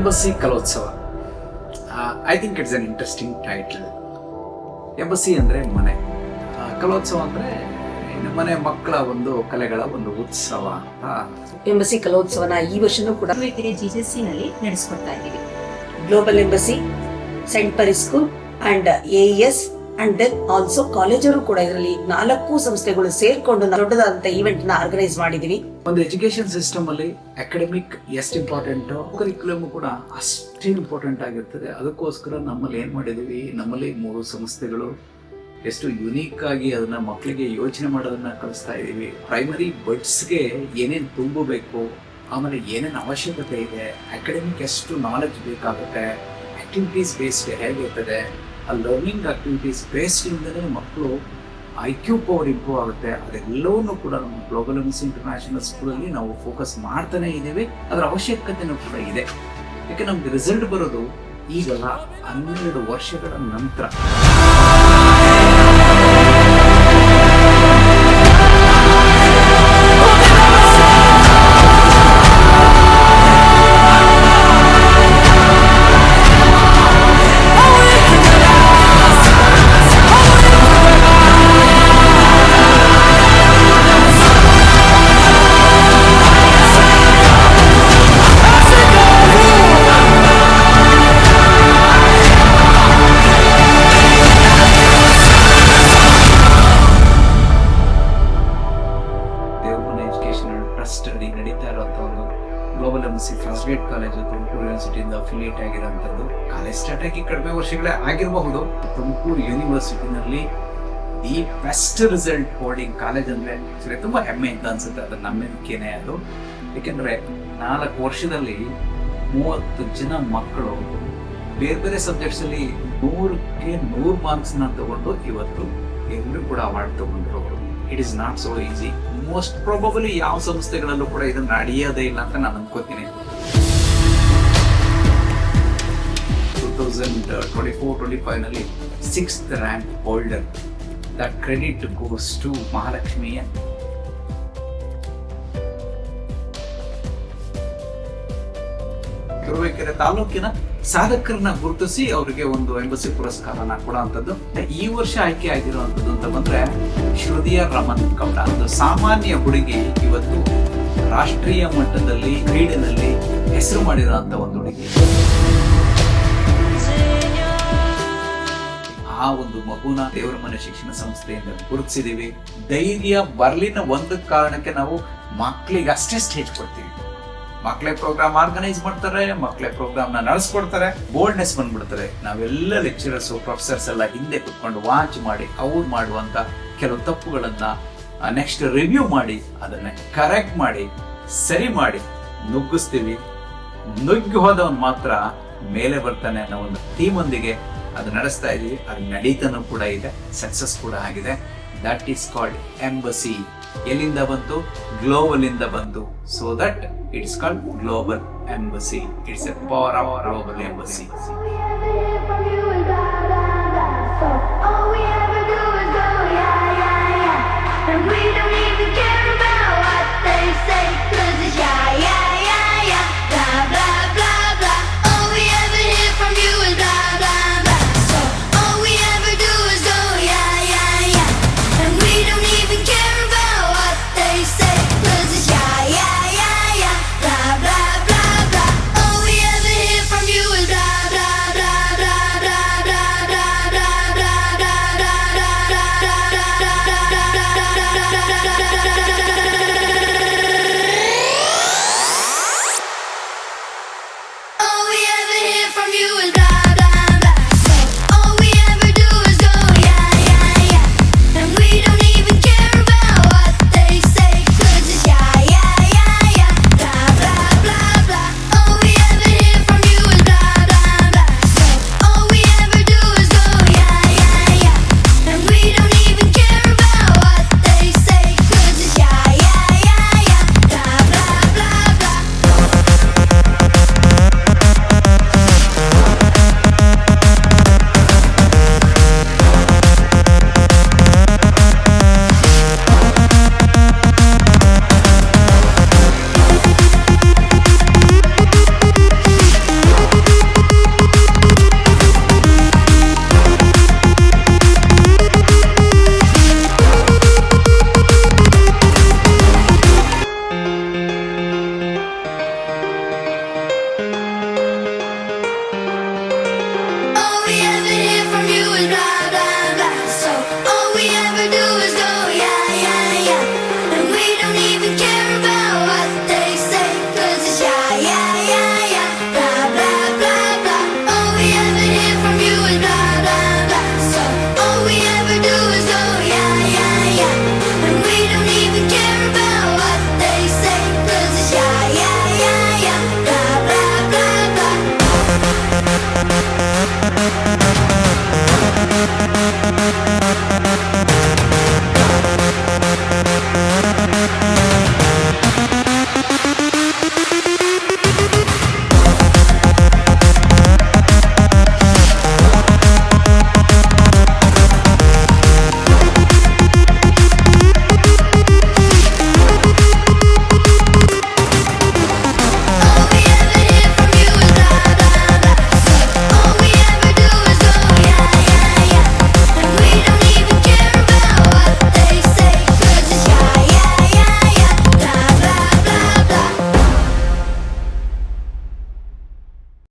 Embassy Kalotsava. I think it's an interesting title. Embassy ಅಂದರೆ ಮನೆ, ಕಲೋತ್ಸವ ಅಂದರೆ ಮನೆ ಮಕ್ಕಳ ಒಂದು ಕಲೆಗಳ ಒಂದು ಉತ್ಸವ ಅಂತ. ಎಂಬಸಿ ಕಲೋತ್ಸವನ ಈ ವರ್ಷನೂ ಕೂಡ GJC ನಲ್ಲಿ ನಡೆಸ್ಕೊಡ್ತಾ ಇದ್ದೀವಿ. Global embassy, Saint Paris school and AES and then also ಕಾಲೇಜರು ಕೂಡ ಇದರಲ್ಲಿ 4 ಸಂಸ್ಥೆಗಳು ಸೇರ್ಕೊಂಡು ದೊಡ್ಡದಾದಂತ ಈವೆಂಟ್ ನ ಆರ್ಗನೈಸ್ ಮಾಡಿದೀವಿ. ಒಂದು ಎಜುಕೇಶನ್ ಸಿಸ್ಟಮ್ ಅಲ್ಲಿ ಅಕಾಡೆಮಿಕ್ ಎಷ್ಟು ಇಂಪಾರ್ಟೆಂಟ್, ಕರಿಕ್ಯುಲಮ್ ಕೂಡ ಅಷ್ಟೇ ಇಂಪಾರ್ಟೆಂಟ್ ಆಗಿರ್ತದೆ. ಅದಕ್ಕೋಸ್ಕರ ನಮ್ಮಲ್ಲಿ ಏನ್ ಮಾಡಿದೀವಿ, ನಮ್ಮಲ್ಲಿ 3 ಸಂಸ್ಥೆಗಳು ಎಷ್ಟು ಯುನೀಕ್ ಆಗಿ ಅದನ್ನ ಮಕ್ಕಳಿಗೆ ಯೋಚನೆ ಮಾಡೋದನ್ನ ಕಲಿಸ್ತಾ ಇದೀವಿ. ಪ್ರೈಮರಿ ಬಡ್ಸ್ಗೆ ಏನೇನು ತುಂಬಬೇಕು, ಆಮೇಲೆ ಏನೇನು ಅವಶ್ಯಕತೆ ಇದೆ, ಅಕಾಡೆಮಿಕ್ ಎಷ್ಟು ನಾಲೆಜ್ ಬೇಕಾಗುತ್ತೆ, ಆಕ್ಟಿವಿಟೀಸ್ ಬೇಸ್ಡ್ ಹೇಗಿರ್ತದೆ, ಆ ಲರ್ನಿಂಗ್ ಆಕ್ಟಿವಿಟೀಸ್ ಬೇಸ್ಡ್ ಇಂದಲೇ ಮಕ್ಕಳು IQ ಪವರ್ ಇಂಪ್ರೂವ್ ಆಗುತ್ತೆ. ಅದೆಲ್ಲವನ್ನೂ ಕೂಡ ನಮ್ಮ ಗ್ಲೋಬಲ್ ಎಂಬಸಿ ಇಂಟರ್ನ್ಯಾಷನಲ್ ಸ್ಕೂಲಲ್ಲಿ ನಾವು ಫೋಕಸ್ ಮಾಡ್ತಾನೆ ಇದ್ದೀವಿ. ಅದರ ಅವಶ್ಯಕತೆನೂ ಕೂಡ ಇದೆ. ಯಾಕೆ ನಮ್ಗೆ ರಿಸಲ್ಟ್ ಬರೋದು ಈಗಲ್ಲ, 12 ವರ್ಷಗಳ ನಂತರ. ಸ್ಟಡಿ ನಡೀತಾ ಇರುವಂತ ಒಂದು global embassy first grade college Tumakuru ಯೂನಿವರ್ಸಿಟಿಯಿಂದ ಅಫಿಲಿಯೇಟ್ ಆಗಿರುವಂಥದ್ದು. ಕಾಲೇಜ್ ಸ್ಟಾರ್ಟ್ ಆಗಿ ಕಡಿಮೆ ವರ್ಷಗಳೇ ಆಗಿರಬಹುದು. ತುಮಕೂರು ಯೂನಿವರ್ಸಿಟಿನಲ್ಲಿ the best result holding college ಅಂದ್ರೆ ತುಂಬಾ ಹೆಮ್ಮೆ ಅಂತ ಅನ್ಸುತ್ತೆ. ಅದು ನಂಬಿಕೆನೇ ಅದು. ಯಾಕೆಂದ್ರೆ 4 ವರ್ಷದಲ್ಲಿ 30 ಜನ ಮಕ್ಕಳು ಬೇರೆ ಬೇರೆ ಸಬ್ಜೆಕ್ಟ್ಸ್ ಅಲ್ಲಿ 100ಕ್ಕೆ 100 ಮಾರ್ಕ್ಸ್ ನ ತಗೊಂಡು ಇವತ್ತು ಎಲ್ಲರೂ ಕೂಡ ಅವಾರ್ಡ್ ತಗೊಂಡ್ರು. It is not so easy. Most probably ಯಾವ ಸಂಸ್ಥೆಗಳಲ್ಲೂ ಕೂಡ ಇದನ್ನ ನಡೆಯೋದೇ ಇಲ್ಲ ಅಂತ ನಾನು ಅನ್ಕೋತೀನಿ. 2024-25 ನಲ್ಲಿ 6th rank holder. That credit goes to Mahalakshmi. Turuvekere ತಾಲೂಕಿನ ಸಾಧಕರನ್ನ ಗುರುತಿಸಿ ಅವರಿಗೆ ಒಂದು ಎಂಬಸಿ ಪುರಸ್ಕಾರನ ಕೊಡುವಂಥದ್ದು. ಈ ವರ್ಷ ಆಯ್ಕೆ ಆಗಿರುವಂಥದ್ದು ಅಂತ ಬಂದ್ರೆ ಶ್ರುತಿಯ ರಮನ್ ಗೌಡ. ಒಂದು ಸಾಮಾನ್ಯ ಹುಡುಗಿ ಇವತ್ತು ರಾಷ್ಟ್ರೀಯ ಮಟ್ಟದಲ್ಲಿ ಕ್ರೀಡೆನಲ್ಲಿ ಹೆಸರು ಮಾಡಿರುವಂತ ಒಂದು ಹುಡುಗಿ. ಆ ಒಂದು ಮಗುನ ದೇವರ ಮನೆ ಶಿಕ್ಷಣ ಸಂಸ್ಥೆಯಿಂದ ಗುರುತಿಸಿದೀವಿ. ಧೈರ್ಯ ಬರ್ಲಿನ ಒಂದು ಕಾರಣಕ್ಕೆ ನಾವು ಮಕ್ಕಳಿಗೆ ಅಷ್ಟೇ ಸ್ಟೇಜ್ ಕೊಡ್ತೀವಿ. ಮಕ್ಕಳೇ ಪ್ರೋಗ್ರಾಮ್ ಆರ್ಗನೈಸ್ ಮಾಡ್ತಾರೆ, ಮಕ್ಕಳೇ ಪ್ರೋಗ್ರಾಮ್ ನ ನಡೆಸ್ಕೊಡ್ತಾರೆ, ಬೋಲ್ಡ್ನೆಸ್ ಬಂದ್ಬಿಡ್ತಾರೆ. ನಾವೆಲ್ಲ ಲೆಕ್ಚರರ್ಸ್ ಪ್ರೊಫೆಸರ್ಸ್ ಎಲ್ಲ ಹಿಂದೆ ಕುತ್ಕೊಂಡು ವಾಚ್ ಮಾಡಿ ಅವ್ರು ಮಾಡುವಂತ ಕೆಲವು ತಪ್ಪುಗಳನ್ನ ನೆಕ್ಸ್ಟ್ ರಿವ್ಯೂ ಮಾಡಿ ಅದನ್ನ ಕರೆಕ್ಟ್ ಮಾಡಿ ಸರಿ ಮಾಡಿ ನುಗ್ಗಿಸ್ತೀವಿ. ನುಗ್ಗಿ ಹೋದವನ್ ಮಾತ್ರ ಮೇಲೆ ಬರ್ತಾನೆ ಅನ್ನೋ ಒಂದು ಟೀಮ್ ಒಂದಿಗೆ ಅದು ನಡೆಸ್ತಾ ಇದೀವಿ. ಅದು ನಡೀತಾನೂ ಕೂಡ ಇದೆ, ಸಕ್ಸಸ್ ಕೂಡ ಆಗಿದೆ. That is called embassy. ಎಲ್ಲಿಂದ ಬಂತು? ಗ್ಲೋಬಲ್ ಇಂದ ಬಂತು. So that it's called global embassy. It's A power of global embassy.